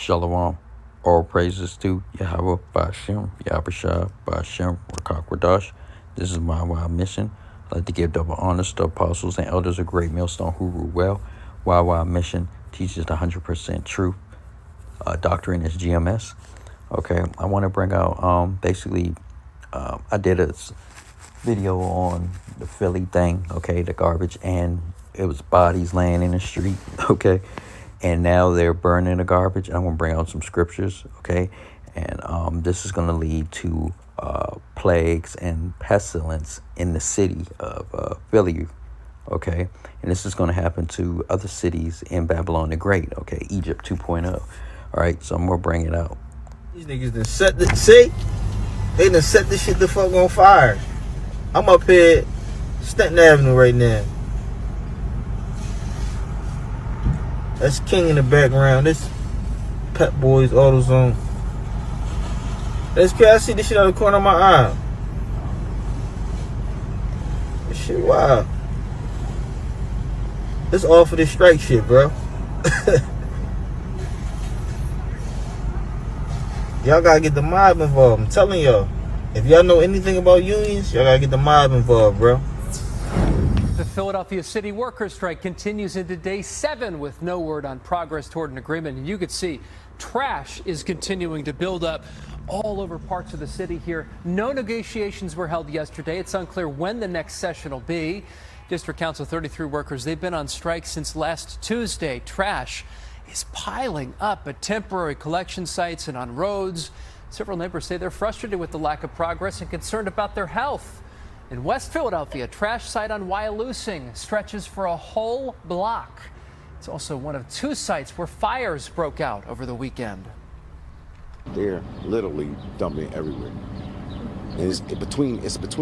Shalom. All praises to Yahweh Ba'ashem, Yahushua Ba'ashem, Rakakwadash. This is my y&ymission. I'd like to give double honors to apostles and elders of Great Millstone who rule well. Y&ymission teaches the 100% truth. Doctrine is GMS. Okay, I want to bring out basically I did a video on the Philly thing, okay, the garbage, and it was bodies laying in the street, okay, and now they're burning the garbage. I'm going to bring out some scriptures, okay, and this is going to lead to plagues and pestilence in the city of Philly, okay, and this is going to happen to other cities in Babylon the Great, okay, Egypt 2.0. All right, so I'm going to bring it out. These niggas done set the, see? They done set this shit the fuck on fire. I'm up here, Stanton Avenue right now. That's King in the background. This Pep Boys AutoZone. That's crazy. I see this shit out of the corner of my eye. This shit wild. It's all for this strike shit, bro. Y'all gotta get the mob involved. I'm telling y'all. If y'all know anything about unions, y'all gotta get the mob involved, bro. The Philadelphia city workers' strike continues into day 7 with no word on progress toward an agreement. And you could see trash is continuing to build up all over parts of the city here. No negotiations were held yesterday. It's unclear when the next session will be. District Council 33 workers, they've been on strike since last Tuesday. Trash is piling up at temporary collection sites and on roads. Several neighbors say they're frustrated with the lack of progress and concerned about their health. In West Philadelphia, a trash site on Wyalusing stretches for a whole block. It's also one of 2 sites where fires broke out over the weekend. They're literally dumping everywhere. And it's between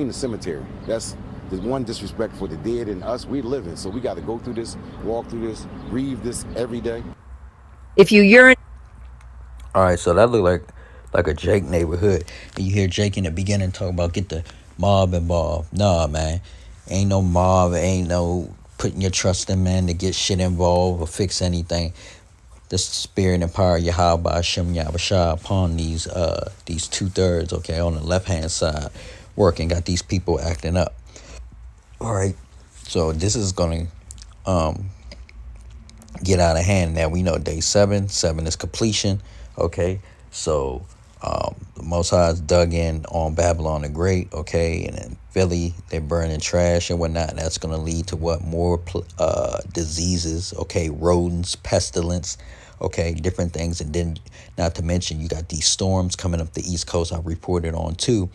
the cemetery. That's the one disrespect for the dead and us. We living, so we got to go through this, walk through this, breathe this every day. If you urinate. All right, so that looked like a Jake neighborhood. And you hear Jake in the beginning talk about get the mob involved. Nah, man. Ain't no mob. Ain't no putting your trust in man to get shit involved or fix anything. The spirit and power of Yahweh Ba'ashem Yahushua upon these 2/3, okay, on the left-hand side working. Got these people acting up. All right. So this is going to get out of hand. Now we know day 7 is completion, okay, so the Most High is dug in on Babylon the Great, okay, and in Philly they're burning trash and whatnot, and that's going to lead to what? More diseases, okay, rodents, pestilence, okay, different things. And then not to mention you got these storms coming up the East Coast. I reported on too,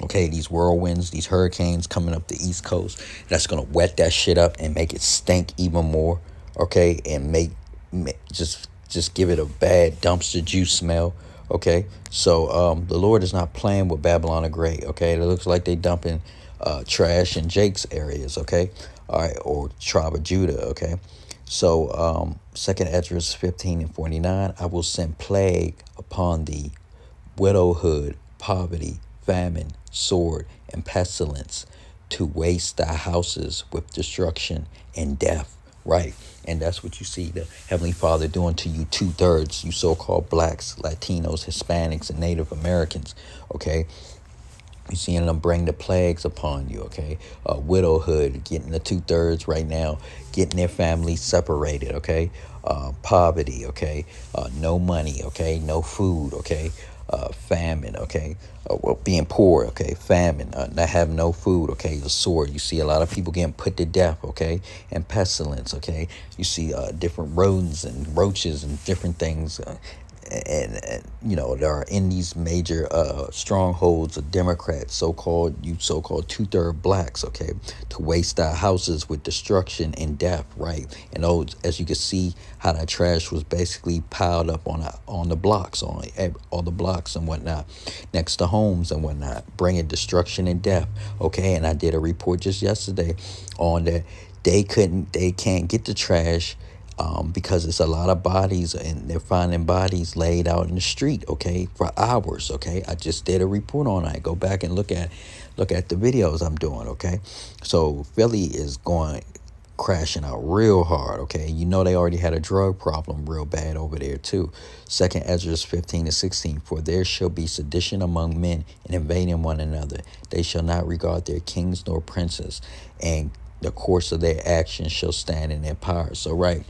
okay, these whirlwinds, these hurricanes coming up the East Coast. That's going to wet that shit up and make it stink even more, okay, and make just give it a bad dumpster juice smell, okay. So the Lord is not playing with Babylon the Great, okay. It looks like they dumping trash in Jake's areas, okay, all right, or tribe of Judah, okay. So 2nd Ezra 15:49, I will send plague upon thee, widowhood, poverty, famine, sword, and pestilence, to waste thy houses with destruction and death. Right. And that's what you see the Heavenly Father doing to you 2/3, you so-called blacks, Latinos, Hispanics, and Native Americans. OK, you're seeing them bring the plagues upon you. OK, widowhood, getting the 2/3 right now, getting their families separated. OK, poverty. OK, no money. OK, no food. OK, famine, okay, well, being poor, okay, famine, not having no food, okay, the sword, you see a lot of people getting put to death, okay, and pestilence, okay, you see different rodents and roaches and different things, and you know, there are in these major strongholds of Democrats, so-called 2/3 blacks, okay, to waste our houses with destruction and death, right? And those, as you can see, how that trash was basically piled up on the blocks, on all the blocks and whatnot, next to homes and whatnot, bringing destruction and death, okay. And I did a report just yesterday on that they can't get the trash because it's a lot of bodies, and they're finding bodies laid out in the street, okay, for hours, okay. I just did a report on that. Go back and look at the videos I'm doing, okay. So Philly is going crashing out real hard, okay? You know they already had a drug problem real bad over there too. 2nd Ezra 15-16, for there shall be sedition among men and invading one another. They shall not regard their kings nor princes, and the course of their actions shall stand in their power. So right,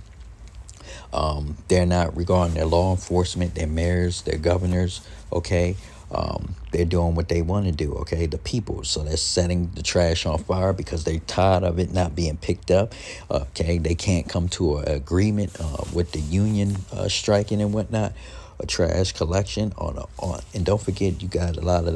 they're not regarding their law enforcement, their mayors, their governors, okay? They're doing what they want to do, okay? The people. So they're setting the trash on fire because they're tired of it not being picked up, okay? They can't come to an agreement with the union striking and whatnot, a trash collection and don't forget, you got a lot of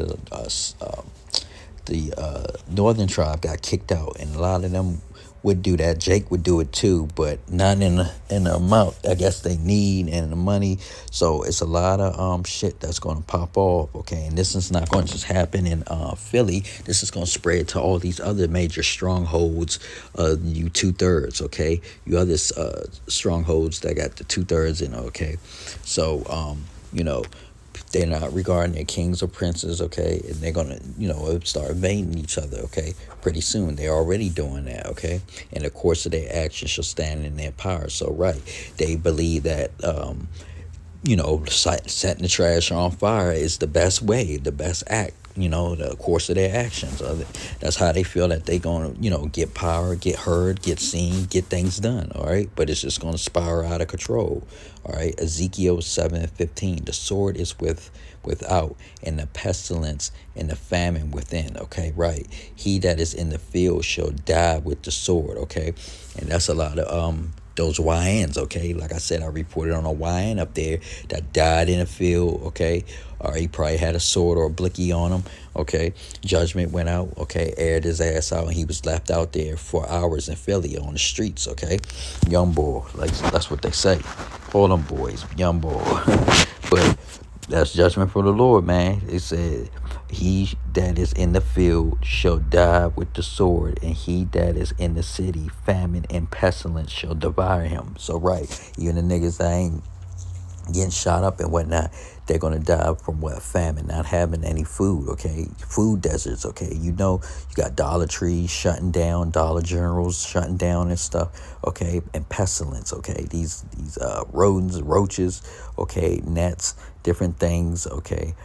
the northern tribe got kicked out, and a lot of them would do that. Jake would do it too, but not in the amount I guess they need and the money. So it's a lot of shit that's going to pop off, okay? And this is not going to just happen in Philly. This is going to spread to all these other major strongholds. You 2/3, okay? You other strongholds that got the 2/3 in, okay? So they're not regarding their kings or princes, okay? And they're going to, start invading each other, okay? Pretty soon. They're already doing that, okay? And the course of their actions shall stand in their power. So, right, they believe that, setting the trash on fire is the best way, the best act, the course of their actions. That's how they feel that they're going to, get power, get heard, get seen, get things done, all right? But it's just going to spiral out of control, all right? Ezekiel 7:15, the sword is without, and the pestilence and the famine within, okay? Right. He that is in the field shall die with the sword, okay? And that's a lot of those YNs, okay? Like I said, I reported on a YN up there that died in a field, okay? Or he probably had a sword or a blicky on him, okay? Judgment went out, okay? Aired his ass out, and he was left out there for hours in Philly on the streets, okay? Young boy, like that's what they say. All them boys, young boy. But that's judgment for the Lord, man. It said, he that is in the field shall die with the sword, and he that is in the city, famine and pestilence shall devour him. So, right, even the niggas that ain't getting shot up and whatnot, they're going to die from famine, not having any food, okay? Food deserts, okay? You got Dollar Trees shutting down, Dollar Generals shutting down and stuff, okay? And pestilence, okay? These rodents, roaches, okay? Gnats, different things, okay?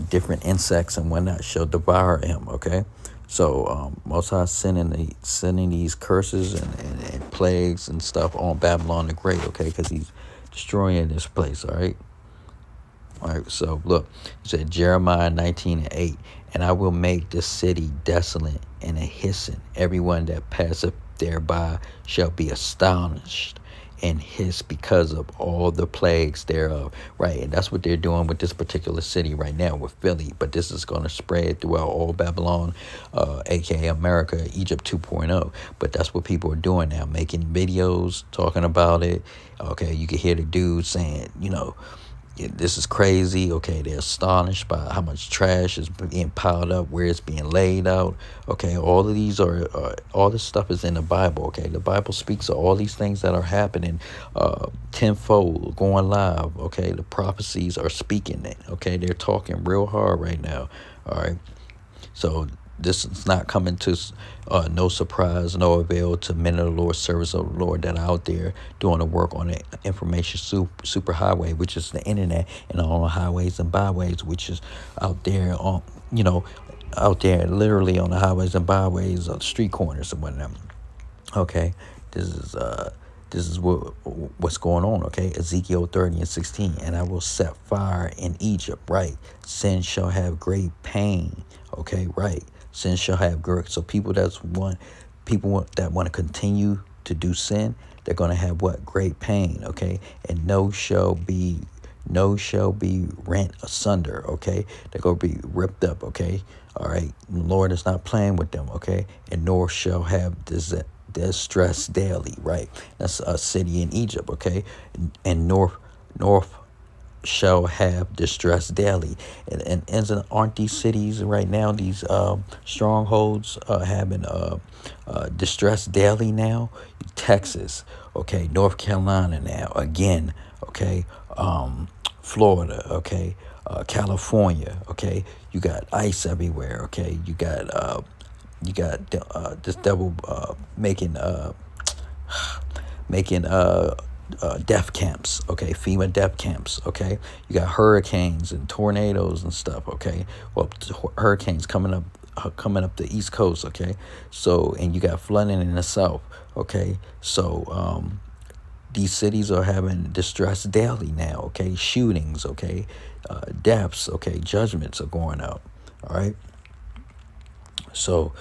Different insects and whatnot shall devour him, okay? So Most High sending these curses and plagues and stuff on Babylon the Great, okay? Because he's destroying this place, all right? All right, so look, it said Jeremiah 19:8, and I will make the city desolate and a hissing. Everyone that passeth thereby shall be astonished and hiss because of all the plagues thereof. Right, and that's what they're doing with this particular city right now with Philly. But this is going to spread throughout all Babylon, aka America, Egypt 2.0. But that's what people are doing now, making videos, talking about it. Okay, you can hear the dude saying, this is crazy. Okay, they're astonished by how much trash is being piled up, where it's being laid out. Okay, all of these all this stuff is in the Bible. Okay, the Bible speaks of all these things that are happening tenfold, going live. Okay, the prophecies are speaking it. Okay, they're talking real hard right now. All right, so this is not coming to no surprise, no avail to men of the Lord, servants of the Lord that are out there doing the work on the information super highway, which is the internet, and on the highways and byways, which is out there on, out there literally on the highways and byways, on street corners and whatnot. Okay, this is what's going on, okay? Ezekiel 30:16, and I will set fire in Egypt, right? Sin shall have great pain, okay, right? Sin shall have great. So people that want to continue to do sin, they're going to have what? Great pain, okay? And no shall be rent asunder, okay? They're going to be ripped up, okay? All right, the Lord is not playing with them, okay? And nor shall have distress daily, right? That's a city in Egypt, okay? And north shall have distress daily. And aren't these cities right now, these strongholds having distress daily now? Texas, okay? North Carolina now, again, okay? Florida, okay? California, okay? You got ice everywhere, okay? You got you got this devil making death camps, okay, FEMA death camps, okay. You got hurricanes and tornadoes and stuff, okay. Well, hurricanes coming up the East Coast, okay. So, and you got flooding in the South, okay. So, these cities are having distress daily now, okay. Shootings, okay. Deaths, okay. Judgments are going out, all right. So,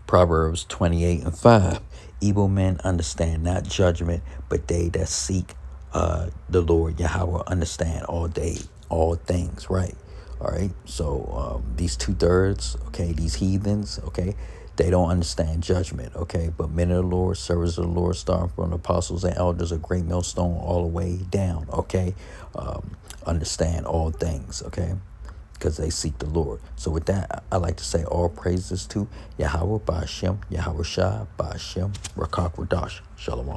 Proverbs 28:5. Evil men understand not judgment, but they that seek the Lord Yahweh understand all things, right? All right. So these 2/3, okay, these heathens, okay, they don't understand judgment, okay. But men of the Lord, servants of the Lord, starting from the apostles and elders, a great millstone all the way down, okay, understand all things, okay, because they seek the Lord. So with that, I like to say all praises to Yahweh Ba'ashem, Yahweh Shai Ba'ashem, Rakak Radash, Shalom.